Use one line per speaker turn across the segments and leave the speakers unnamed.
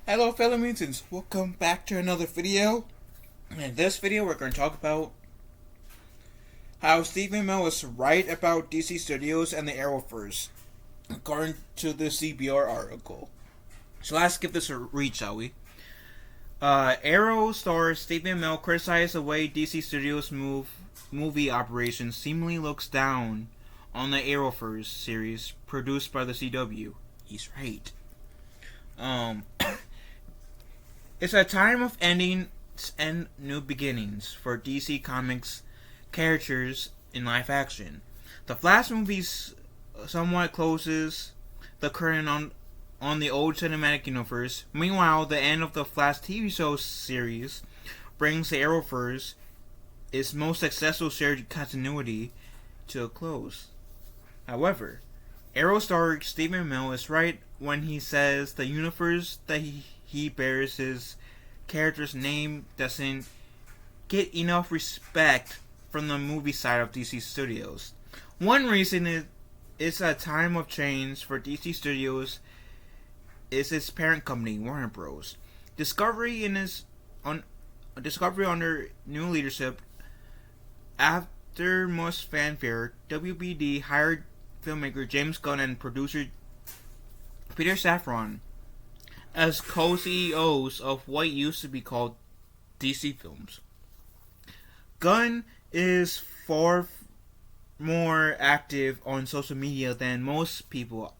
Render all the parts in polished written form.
Hello fellow mutants, welcome back to another video. In this video we're going to talk about how Stephen Amell was right about DC Studios and the Arrowverse, according to the CBR article. So let's give this a read, shall we? Arrow star Stephen Amell criticized the way DC Studios movie operations seemingly looks down on the Arrowverse series produced by the CW. He's right. It's a time of endings and new beginnings for DC Comics characters in live action. The Flash movies somewhat closes the curtain on the old cinematic universe. Meanwhile, the end of the Flash TV show series brings the Arrowverse, its most successful shared continuity, to a close. However, Arrow star Stephen Amell is right when he says the universe that he bears his character's name doesn't get enough respect from the movie side of DC Studios. One reason it's a time of change for DC Studios is its parent company, Warner Bros. Discovery under new leadership. After much fanfare, WBD hired filmmaker James Gunn and producer Peter Safran as co-CEOs of what used to be called DC Films. Gunn is far more active on social media than most people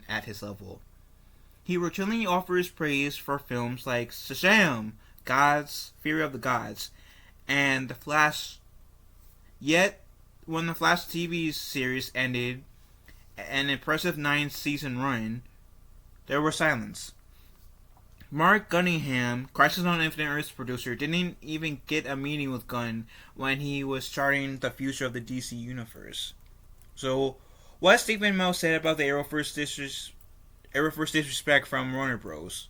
at his level. He routinely offers praise for films like Shazam, Gods, Fury of the Gods, and The Flash. Yet, when the Flash TV series ended, an impressive 9-season run, there was silence. Mark Cunningham, Crisis on Infinite Earths producer, didn't even get a meeting with Gunn when he was charting the future of the DC universe. So, what Stephen Amell said about the Arrowverse disrespect from Warner Bros.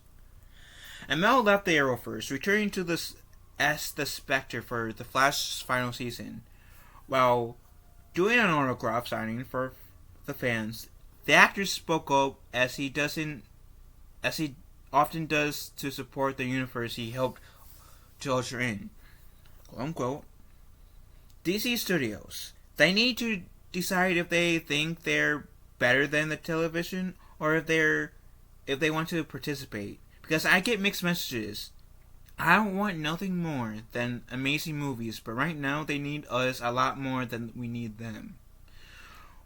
Amell left the Arrowverse, returning to as the Spectre for the Flash's final season. While doing an autograph signing for the fans, the actor spoke up as he often does to support the universe he helped to usher in. Quote unquote. DC Studios. They need to decide if they think they're better than the television or if they want to participate. Because I get mixed messages. I want nothing more than amazing movies, but right now they need us a lot more than we need them.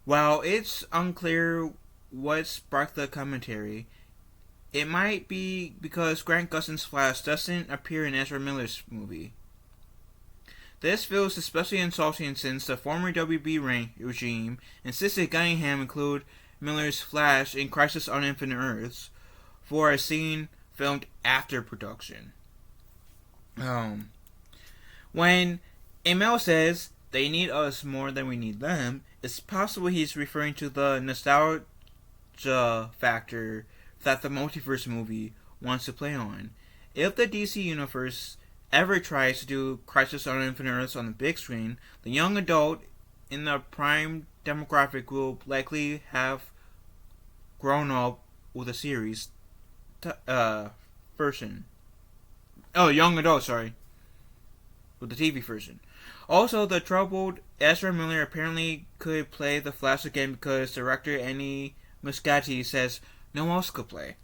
While it's unclear what sparked the commentary, it might be because Grant Gustin's Flash doesn't appear in Ezra Miller's movie. This feels especially insulting since the former WB regime insisted Cunningham include Miller's Flash in Crisis on Infinite Earths for a scene filmed after production. When Amell says they need us more than we need them, it's possible he's referring to the nostalgia factor that the multiverse movie wants to play on. If the DC universe ever tries to do Crisis on Infinite Earths on the big screen, the young adult in the prime demographic will likely have grown up with the series version. Oh, young adult, sorry. With the TV version. Also, the troubled Ezra Miller apparently could play the Flash again because director Annie Muschietti says no one else could play.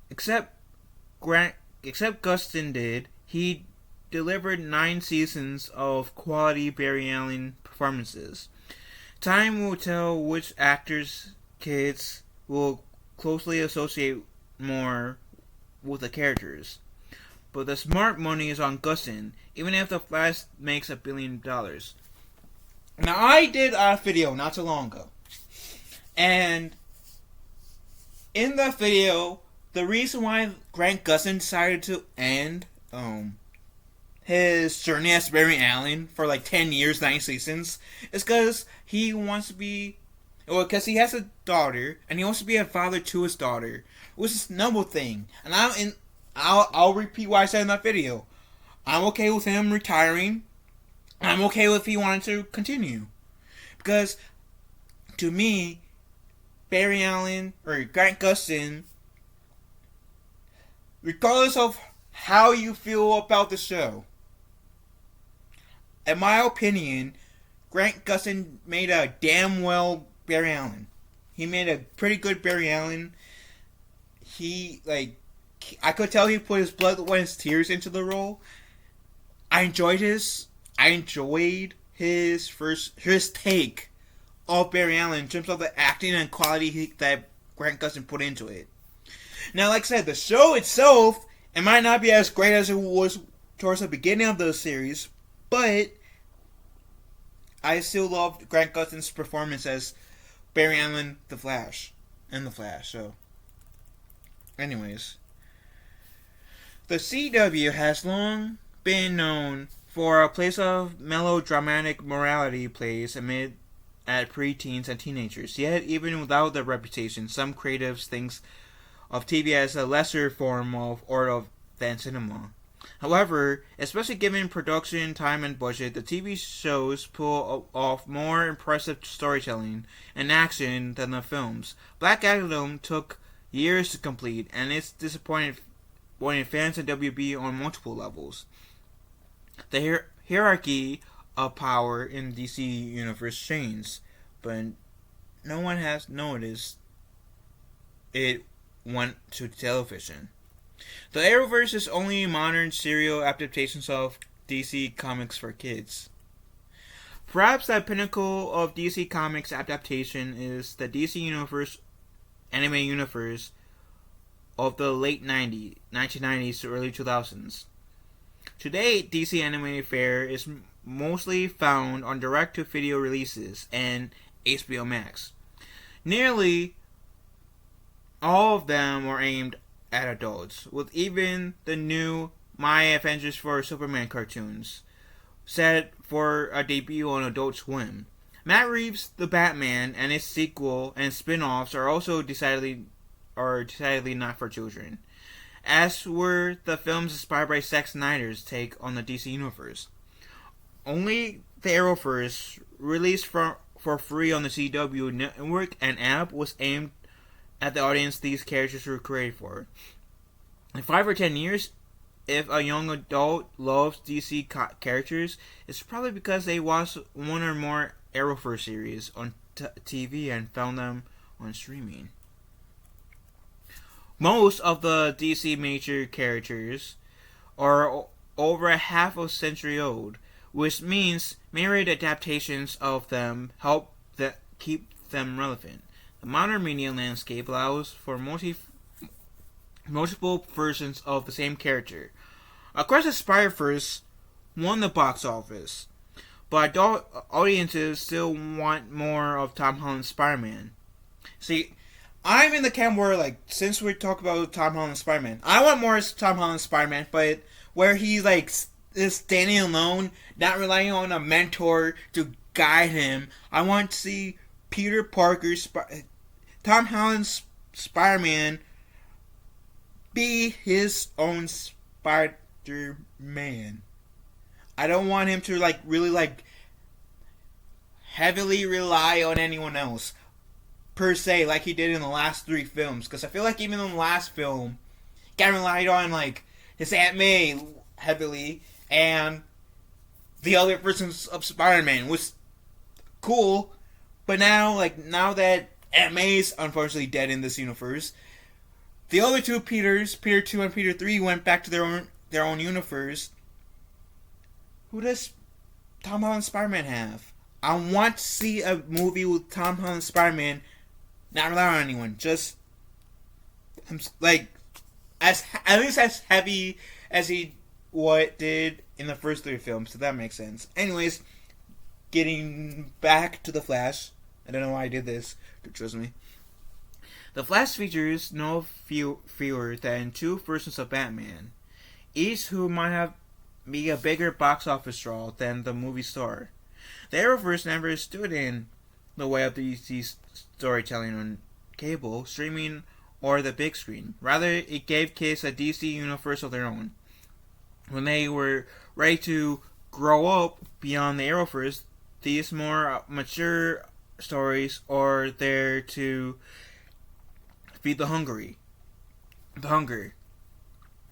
Except Gustin did. He delivered 9 seasons of quality Barry Allen performances. Time will tell which actors kids will closely associate more with the characters. But the smart money is on Gustin, even if the Flash makes $1 billion. Now, I did a video not too long ago. And in the video, the reason why Grant Gustin decided to end his journey as Barry Allen for like 10 years, 9 seasons, is because he wants to be... Well, because he has a daughter, and he wants to be a father to his daughter. Which is a noble thing. And I'll repeat what I said in that video. I'm okay with him retiring. I'm okay with if he wanted to continue. Because, to me, Barry Allen, or Grant Gustin, regardless of how you feel about the show. In my opinion, Grant Gustin made a damn well Barry Allen. He made a pretty good Barry Allen. I could tell he put his blood, sweat, and tears into the role. I enjoyed his his take of Barry Allen in terms of the acting and quality that Grant Gustin put into it. Now, like I said, the show itself, it might not be as great as it was towards the beginning of the series, but I still loved Grant Gustin's performance as Barry Allen, The Flash. So, anyways. The CW has long been known for a place of melodramatic morality plays at preteens and teenagers. Yet, even without the reputation, some creatives think of TV as a lesser form of art than cinema. However, especially given production time and budget, the TV shows pull off more impressive storytelling and action than the films. Black Adam took years to complete, and it's disappointed fans of WB on multiple levels. The hierarchy of power in the DC universe changed, but no one has noticed it went to television. The Arrowverse is only modern serial adaptations of DC Comics for kids. Perhaps the pinnacle of DC Comics adaptation is the DC Universe anime universe of the late 1990s to early 2000s. Today, DC anime fare is mostly found on direct-to-video releases and HBO Max. Nearly all of them are aimed at adults, with even the new My Adventures for Superman cartoons set for a debut on Adult Swim. Matt Reeves' The Batman and its sequel and spin-offs are also decidedly not for children, as were the films inspired by Zack Snyder's take on the DC universe. Only the Arrowverse, released for free on the CW network and app, was aimed at the audience these characters were created for. In 5 or 10 years, if a young adult loves DC characters, it's probably because they watched one or more Arrowverse series on TV and found them on streaming. Most of the DC major characters are over half a century old, which means myriad adaptations of them help keep them relevant. The modern media landscape allows for multiple versions of the same character. Across the Spider-Verse won the box office, but adult audiences still want more of Tom Holland's Spider-Man. See, I'm in the camp where, since we talk about Tom Holland's Spider-Man, I want more Tom Holland's Spider-Man, but where he, is standing alone, not relying on a mentor to guide him. I want to see Peter Parker's Tom Holland's Spider-Man be his own Spider-Man. I don't want him to really heavily rely on anyone else per se, like he did in the last 3 films. Because I feel like even in the last film, he got relied on his Aunt May heavily, and the other versions of Spider-Man was cool. But now that Aunt May's unfortunately dead in this universe, the other 2 Peters, Peter 2 and Peter 3, went back to their own universe. Who does Tom Holland Spider-Man have? I want to see a movie with Tom Holland Spider-Man not rely on anyone. Just at least as heavy as he did in the first 3 films, so that makes sense. Anyways, getting back to The Flash. I don't know why I did this. Trust me. The Flash features no fewer than 2 versions of Batman, each who might be a bigger box office draw than the movie star. The Arrowverse never stood in the way of DC storytelling on cable, streaming, or the big screen. Rather, it gave kids a DC universe of their own. When they were ready to grow up beyond the Arrowverse, these more mature stories are there to feed the hunger.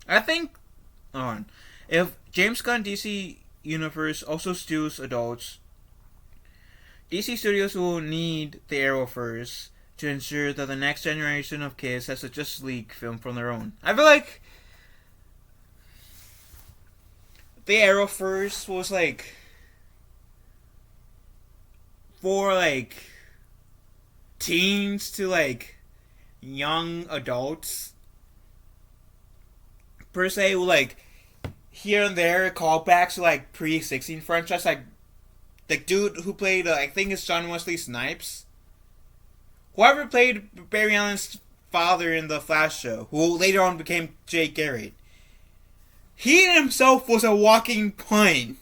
I think on if James Gunn DC Universe also steals adults, DC Studios will need the Arrowverse to ensure that the next generation of kids has a Justice League film from their own. I feel like the Arrowverse was like for like teens to like young adults per se, with like here and there callbacks to like pre-16 franchise, like dude who played I think it's John Wesley Snipes, whoever played Barry Allen's father in the Flash show, who later on became Jay Garrett. He himself was a walking pun,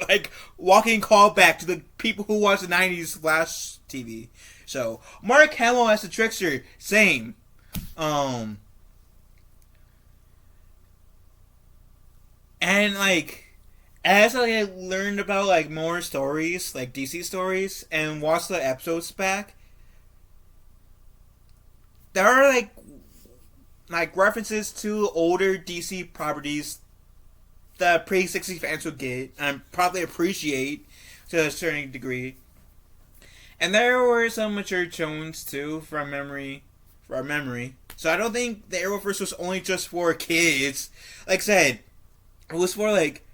like walking callback to the people who watched the '90s Flash TV show. Mark Hamill as the Trickster, same. And like as I learned about like more stories, like DC stories, and watched the episodes back, there are like references to older DC properties that pre-60 fans would get and probably appreciate to a certain degree. And there were some mature tones too from memory. So I don't think the Arrowverse was only just for kids. Like I said, it was for like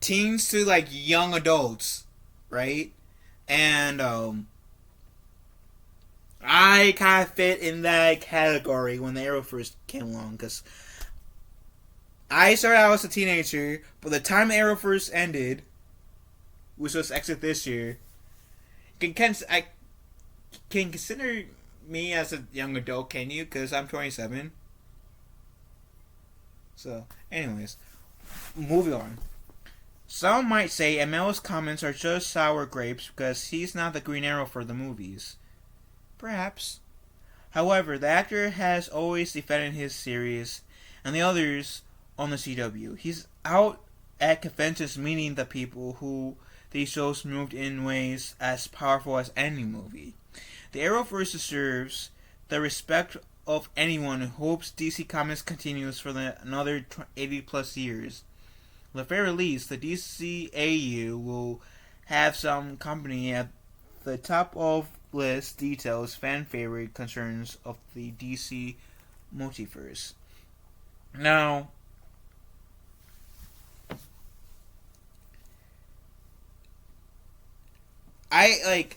teens to like young adults, right? And I kind of fit in that category when the Arrowverse came along, because I started out as a teenager, but the time the Arrowverse ended, which was exit this year, I can consider me as a young adult, can you? Because I'm 27. So, anyways, moving on. Some might say Amell's comments are just sour grapes because he's not the Green Arrow for the movies. Perhaps. However, the actor has always defended his series and the others on the CW. He's out at conventions meeting the people who these shows moved in ways as powerful as any movie. The Arrowverse deserves the respect of anyone who hopes DC Comics continues for another 80 plus years. At the very least, the DCAU will have some company at the top of list details fan favorite concerns of the DC multiverse. Now, I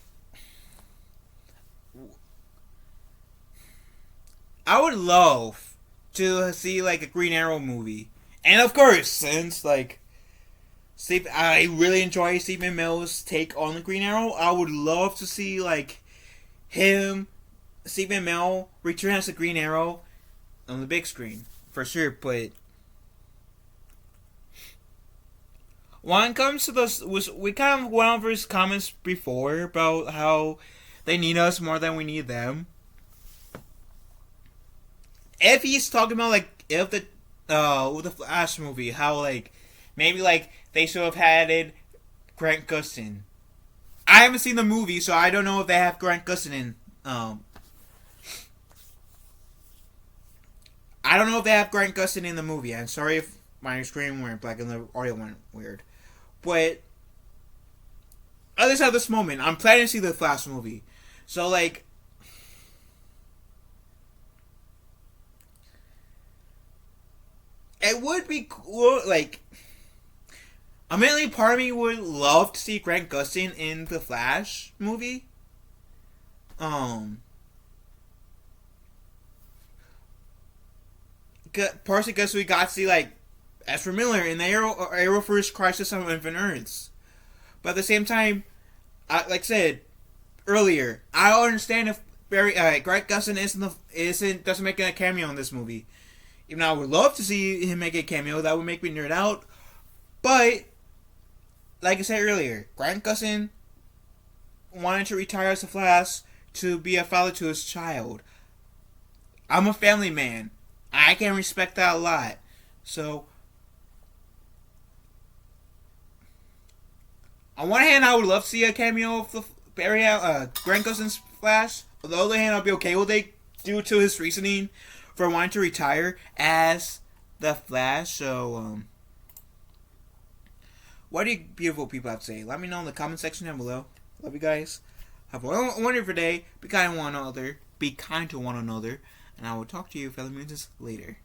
would love to see like a Green Arrow movie, and of course, since like I really enjoy Stephen Amell's take on the Green Arrow, I would love to see like Stephen Amell return as the Green Arrow on the big screen for sure. But when it comes to this, we kind of went over his comments before about how they need us more than we need them. If he's talking about like if the with the Flash movie, how like maybe like they should have had Grant Gustin. I haven't seen the movie, so I don't know if they have Grant Gustin in. I don't know if they have Grant Gustin in the movie. I'm sorry if my screen went black and the audio went weird. But at least at this moment, I'm planning to see the Flash movie. So like, it would be cool. Like, immediately, part of me would love to see Grant Gustin in the Flash movie. Partially because we got to see like Ezra Miller in the Arrowverse Crisis on Infinite Earths, but at the same time, like I said earlier, I don't understand if Grant Gustin doesn't make a cameo in this movie. Even though I would love to see him make a cameo, that would make me nerd out. But like I said earlier, Grant Gustin wanted to retire as a Flash to be a father to his child. I'm a family man. I can respect that a lot. So, on one hand, I would love to see a cameo of the Grant Gustin's Flash. On the other hand, I'll be okay with it due to his reasoning for wanting to retire as The Flash. So, what do you beautiful people have to say? Let me know in the comment section down below. Love you guys. Have a wonderful day. Be kind to one another. Be kind to one another. And I will talk to you, fellow mutants, later.